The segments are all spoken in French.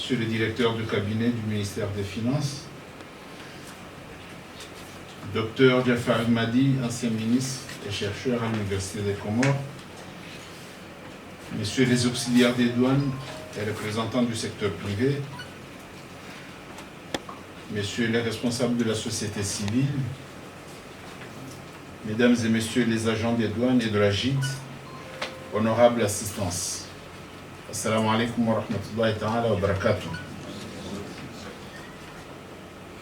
Monsieur le directeur de cabinet du ministère des Finances, Dr Jafar Madi, ancien ministre et chercheur à l'Université des Comores, Messieurs les auxiliaires des douanes et représentants du secteur privé, Messieurs les responsables de la société civile, Mesdames et Messieurs les agents des douanes et de la JID, honorable assistance. Assalamu alaikum wa rahmatullahi ta'ala wa barakatuh.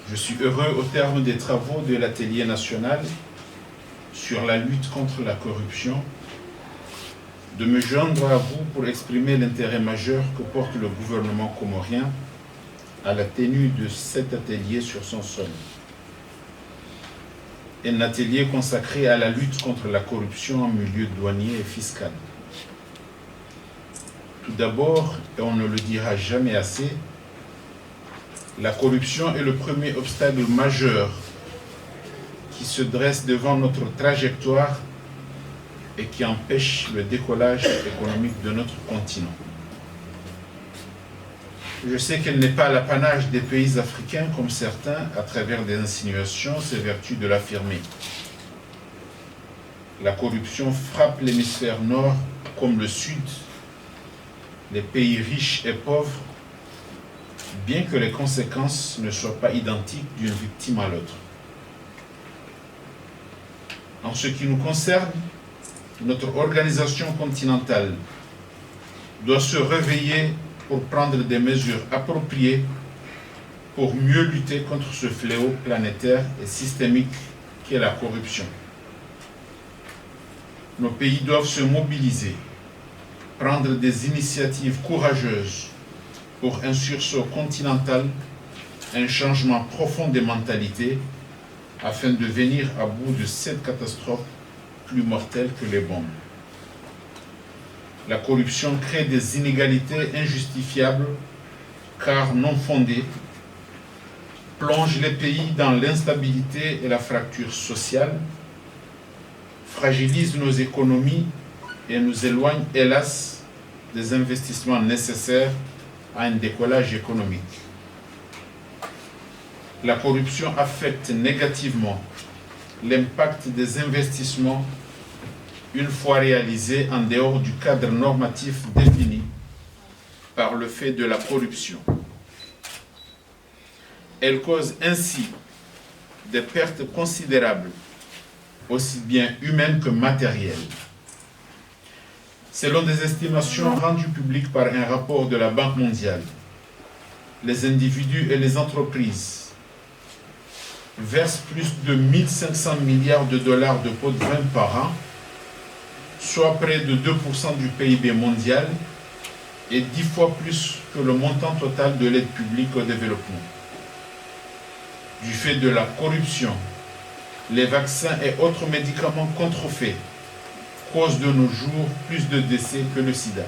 Je suis heureux au terme des travaux de l'atelier national sur la lutte contre la corruption de me joindre à vous pour exprimer l'intérêt majeur que porte le gouvernement comorien à la tenue de cet atelier sur son sol. Un atelier consacré à la lutte contre la corruption en milieu douanier et fiscal. Tout d'abord, et on ne le dira jamais assez, la corruption est le premier obstacle majeur qui se dresse devant notre trajectoire et qui empêche le décollage économique de notre continent. Je sais qu'elle n'est pas l'apanage des pays africains comme certains, à travers des insinuations, s'évertuent de l'affirmer. La corruption frappe l'hémisphère nord comme le sud, les pays riches et pauvres, bien que les conséquences ne soient pas identiques d'une victime à l'autre. En ce qui nous concerne, notre organisation continentale doit se réveiller pour prendre des mesures appropriées pour mieux lutter contre ce fléau planétaire et systémique qu'est la corruption. Nos pays doivent se mobiliser, prendre des initiatives courageuses pour un sursaut continental, un changement profond des mentalités, afin de venir à bout de cette catastrophe plus mortelle que les bombes. La corruption crée des inégalités injustifiables, car non fondées, plonge les pays dans l'instabilité et la fracture sociale, fragilise nos économies et nous éloigne, hélas, des investissements nécessaires à un décollage économique. La corruption affecte négativement l'impact des investissements une fois réalisés en dehors du cadre normatif défini par le fait de la corruption. Elle cause ainsi des pertes considérables, aussi bien humaines que matérielles. Selon des estimations rendues publiques par un rapport de la Banque mondiale, les individus et les entreprises versent plus de 1500 milliards de dollars de pots de vin par an, soit près de 2% du PIB mondial et 10 fois plus que le montant total de l'aide publique au développement. Du fait de la corruption, les vaccins et autres médicaments contrefaits causent de nos jours plus de décès que le sida.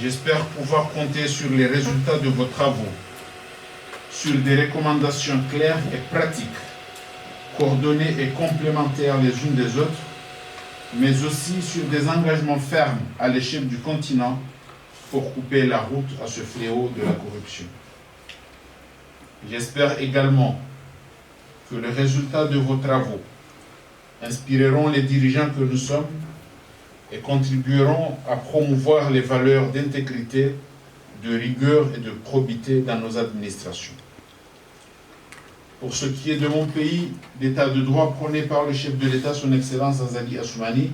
J'espère pouvoir compter sur les résultats de vos travaux, sur des recommandations claires et pratiques, coordonnées et complémentaires les unes des autres, mais aussi sur des engagements fermes à l'échelle du continent pour couper la route à ce fléau de la corruption. J'espère également que les résultats de vos travaux inspireront les dirigeants que nous sommes et contribueront à promouvoir les valeurs d'intégrité, de rigueur et de probité dans nos administrations. Pour ce qui est de mon pays, l'état de droit prôné par le chef de l'État, son Excellence Azali Assoumani,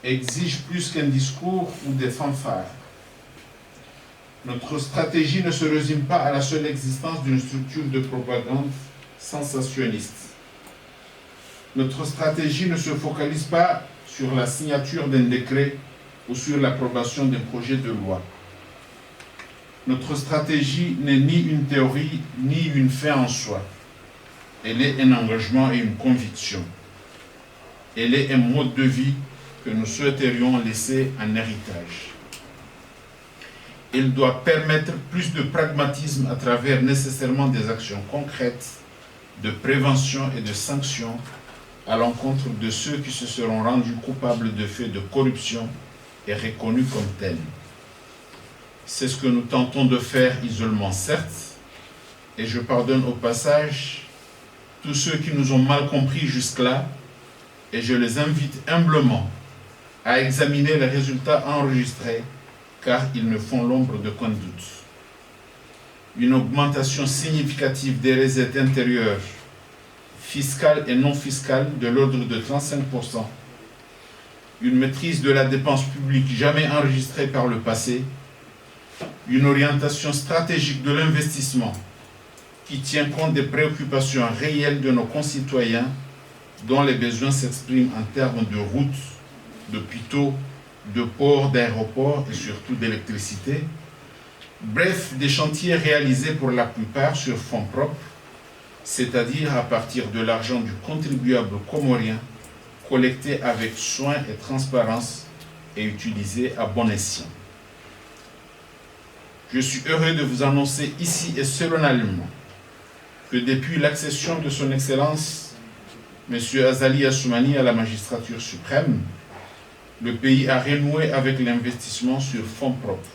exige plus qu'un discours ou des fanfares. Notre stratégie ne se résume pas à la seule existence d'une structure de propagande sensationniste. Notre stratégie ne se focalise pas sur la signature d'un décret ou sur l'approbation d'un projet de loi. Notre stratégie n'est ni une théorie, ni une fin en soi. Elle est un engagement et une conviction. Elle est un mode de vie que nous souhaiterions laisser en héritage. Elle doit permettre plus de pragmatisme à travers nécessairement des actions concrètes de prévention et de sanction à l'encontre de ceux qui se seront rendus coupables de faits de corruption et reconnus comme tels. C'est ce que nous tentons de faire isolement, certes, et je pardonne au passage tous ceux qui nous ont mal compris jusque-là, et je les invite humblement à examiner les résultats enregistrés, car ils ne font l'ombre d'aucun doute. Une augmentation significative des recettes intérieures, fiscales et non fiscales, de l'ordre de 35%, une maîtrise de la dépense publique jamais enregistrée par le passé, une orientation stratégique de l'investissement qui tient compte des préoccupations réelles de nos concitoyens dont les besoins s'expriment en termes de routes, d'hôpitaux, de ports, d'aéroports et surtout d'électricité. Bref, des chantiers réalisés pour la plupart sur fonds propres, c'est-à-dire à partir de l'argent du contribuable comorien, collecté avec soin et transparence et utilisé à bon escient. Je suis heureux de vous annoncer ici et solennellement que depuis l'accession de son Excellence, M. Azali Assoumani à la magistrature suprême, le pays a renoué avec l'investissement sur fonds propres.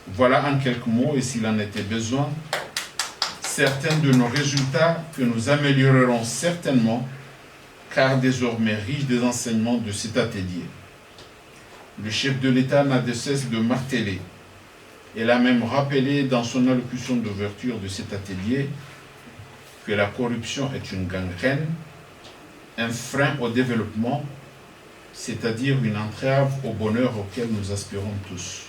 Voilà en quelques mots, et s'il en était besoin, certains de nos résultats que nous améliorerons certainement, car désormais riche des enseignements de cet atelier. Le chef de l'État n'a de cesse de marteler. Il a même rappelé dans son allocution d'ouverture de cet atelier que la corruption est une gangrène, un frein au développement, c'est-à-dire une entrave au bonheur auquel nous aspirons tous.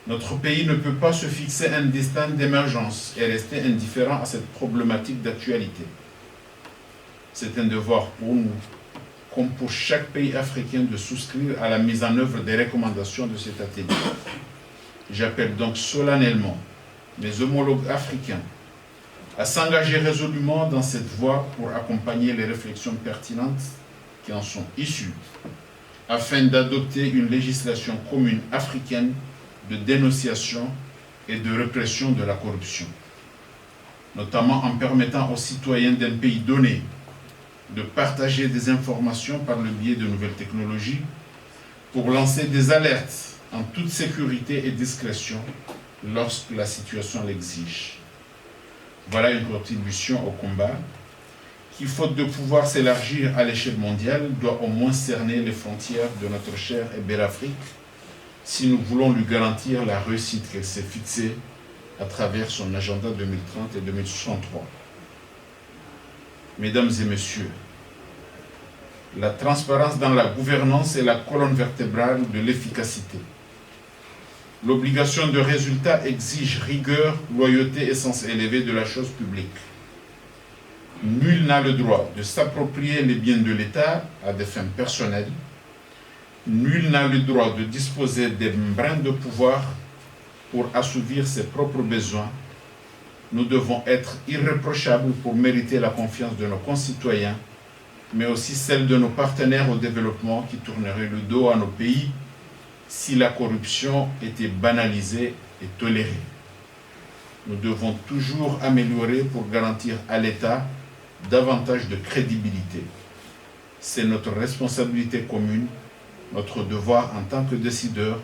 Notre pays ne peut pas se fixer un destin d'émergence et rester indifférent à cette problématique d'actualité. C'est un devoir pour nous, comme pour chaque pays africain, de souscrire à la mise en œuvre des recommandations de cet atelier. J'appelle donc solennellement mes homologues africains à s'engager résolument dans cette voie pour accompagner les réflexions pertinentes qui en sont issues, afin d'adopter une législation commune africaine de dénonciation et de répression de la corruption, notamment en permettant aux citoyens d'un pays donné de partager des informations par le biais de nouvelles technologies pour lancer des alertes en toute sécurité et discrétion lorsque la situation l'exige. Voilà une contribution au combat qui, faute de pouvoir s'élargir à l'échelle mondiale, doit au moins cerner les frontières de notre chère et belle Afrique si nous voulons lui garantir la réussite qu'elle s'est fixée à travers son agenda 2030 et 2063. Mesdames et messieurs, la transparence dans la gouvernance est la colonne vertébrale de l'efficacité. L'obligation de résultat exige rigueur, loyauté et sens élevé de la chose publique. Nul n'a le droit de s'approprier les biens de l'État à des fins personnelles. Nul n'a le droit de disposer des brins de pouvoir pour assouvir ses propres besoins. Nous devons être irréprochables pour mériter la confiance de nos concitoyens, mais aussi celle de nos partenaires au développement qui tourneraient le dos à nos pays si la corruption était banalisée et tolérée. Nous devons toujours améliorer pour garantir à l'État davantage de crédibilité. C'est notre responsabilité commune, notre devoir en tant que décideurs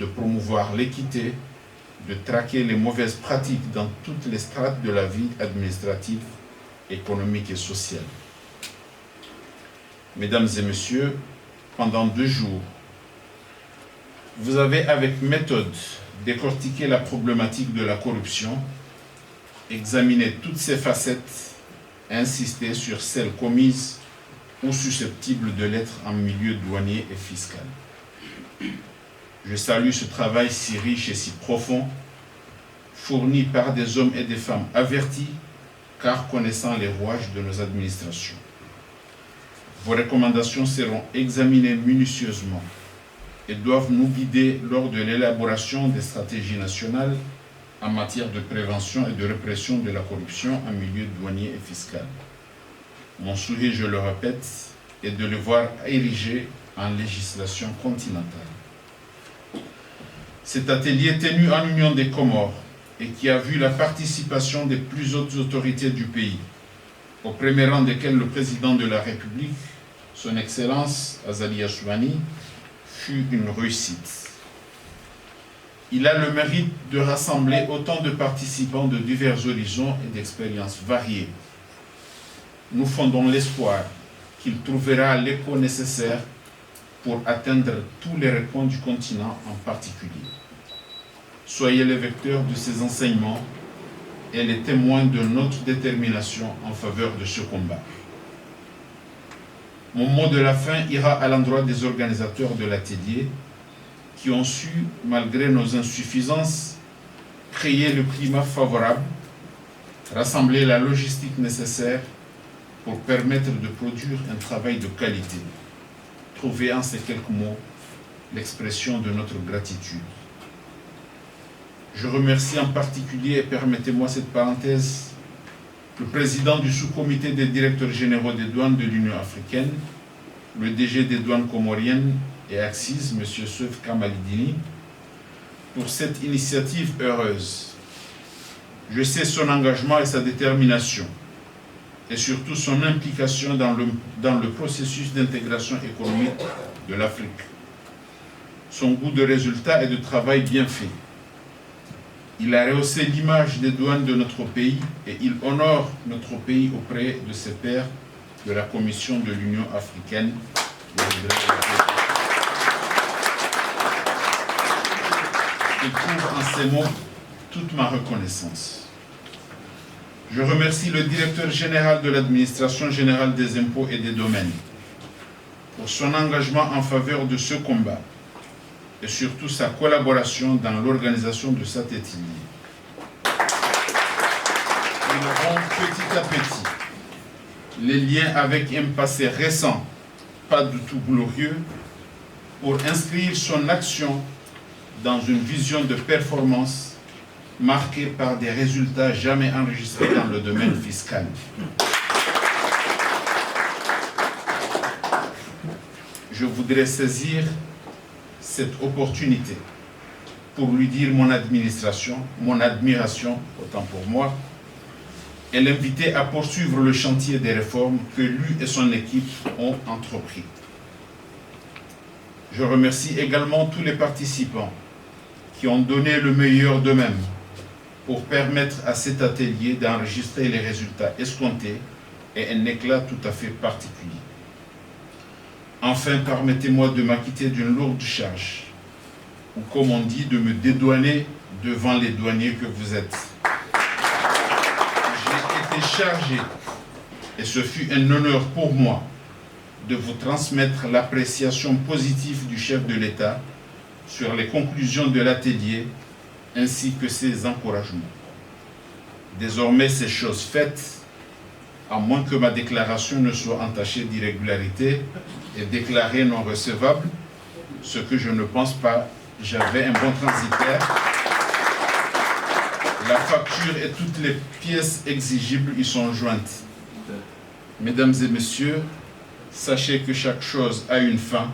de promouvoir l'équité, de traquer les mauvaises pratiques dans toutes les strates de la vie administrative, économique et sociale. Mesdames et messieurs, pendant 2 jours, vous avez avec méthode décortiqué la problématique de la corruption, examiné toutes ses facettes, insisté sur celles commises ou susceptibles de l'être en milieu douanier et fiscal. Je salue ce travail si riche et si profond, fourni par des hommes et des femmes avertis, car connaissant les rouages de nos administrations. Vos recommandations seront examinées minutieusement et doivent nous guider lors de l'élaboration des stratégies nationales en matière de prévention et de répression de la corruption en milieu douanier et fiscal. Mon souhait, je le répète, est de le voir érigé en législation continentale. Cet atelier tenu en Union des Comores et qui a vu la participation des plus hautes autorités du pays, au premier rang desquels le président de la République, son Excellence Azali Assoumani, fut une réussite. Il a le mérite de rassembler autant de participants de divers horizons et d'expériences variées. Nous fondons l'espoir qu'il trouvera l'écho nécessaire pour atteindre tous les recoins du continent en particulier. Soyez les vecteurs de ces enseignements et les témoins de notre détermination en faveur de ce combat. Mon mot de la fin ira à l'endroit des organisateurs de l'atelier qui ont su, malgré nos insuffisances, créer le climat favorable, rassembler la logistique nécessaire pour permettre de produire un travail de qualité. Trouver en ces quelques mots l'expression de notre gratitude. Je remercie en particulier, et permettez-moi cette parenthèse, le président du sous-comité des directeurs généraux des douanes de l'Union africaine, le DG des douanes comoriennes et Axis, M. Seuf Kamalidini, pour cette initiative heureuse. Je sais son engagement et sa détermination, et surtout son implication dans le processus d'intégration économique de l'Afrique. Son goût de résultat et de travail bien fait. Il a rehaussé l'image des douanes de notre pays et il honore notre pays auprès de ses pairs de la Commission de l'Union africaine. Il trouve en ces mots toute ma reconnaissance. Je remercie le directeur général de l'Administration générale des impôts et des domaines pour son engagement en faveur de ce combat et surtout sa collaboration dans l'organisation de cet atelier. Ils auront petit à petit les liens avec un passé récent, pas du tout glorieux, pour inscrire son action dans une vision de performance marquée par des résultats jamais enregistrés dans le domaine fiscal. Je voudrais saisir cette opportunité pour lui dire mon admiration, autant pour moi, et l'inviter à poursuivre le chantier des réformes que lui et son équipe ont entrepris. Je remercie également tous les participants qui ont donné le meilleur d'eux-mêmes pour permettre à cet atelier d'enregistrer les résultats escomptés et un éclat tout à fait particulier. Enfin, permettez-moi de m'acquitter d'une lourde charge, ou comme on dit, de me dédouaner devant les douaniers que vous êtes. J'ai été chargé, et ce fut un honneur pour moi, de vous transmettre l'appréciation positive du chef de l'État sur les conclusions de l'atelier, ainsi que ses encouragements. Désormais, ces choses faites, à moins que ma déclaration ne soit entachée d'irrégularité et déclarée non recevable, ce que je ne pense pas, j'avais un bon transitaire. La facture et toutes les pièces exigibles y sont jointes. Mesdames et messieurs, sachez que chaque chose a une fin,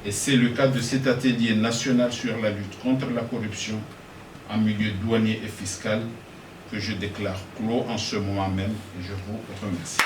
et c'est le cas de cet atelier national sur la lutte contre la corruption en milieu douanier et fiscal que je déclare clos en ce moment même, et je vous remercie.